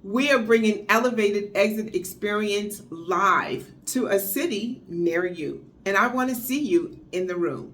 We are bringing elevated exit experience live to a city near you, and I want to see you in the room.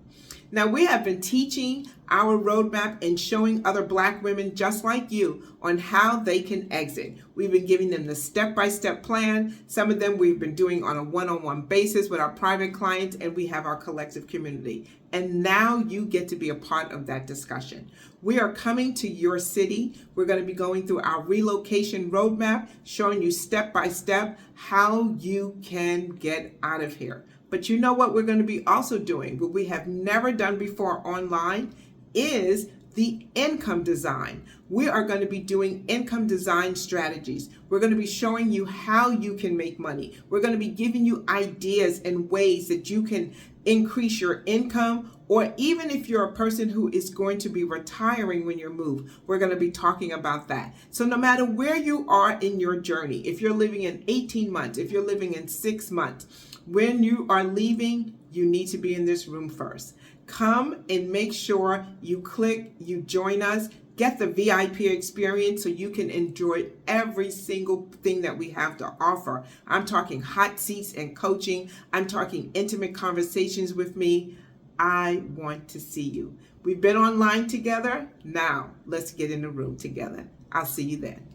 Now, we have been teaching our roadmap and showing other Black women just like you on how they can exit. We've been giving them the step-by-step plan. Some of them we've been doing on a one-on-one basis with our private clients, and we have our collective community. And now you get to be a part of that discussion. We are coming to your city. We're going to be going through our relocation roadmap, showing you step-by-step how you can get out of here. But you know what we're going to be also doing, what we have never done before online, is the income design. We are going to be doing income design strategies. We're going to be showing you how you can make money. We're going to be giving you ideas and ways that you can increase your income, or even if you're a person who is going to be retiring when you move, we're going to be talking about that. So no matter where you are in your journey, if you're living in 18 months, if you're living in 6 months, when you are leaving, you need to be in this room first. Come and make sure you click, you join us, get the VIP experience so you can enjoy every single thing that we have to offer. I'm talking hot seats and coaching. I'm talking intimate conversations with me. I want to see you. We've been online together. Now let's get in the room together. I'll see you then.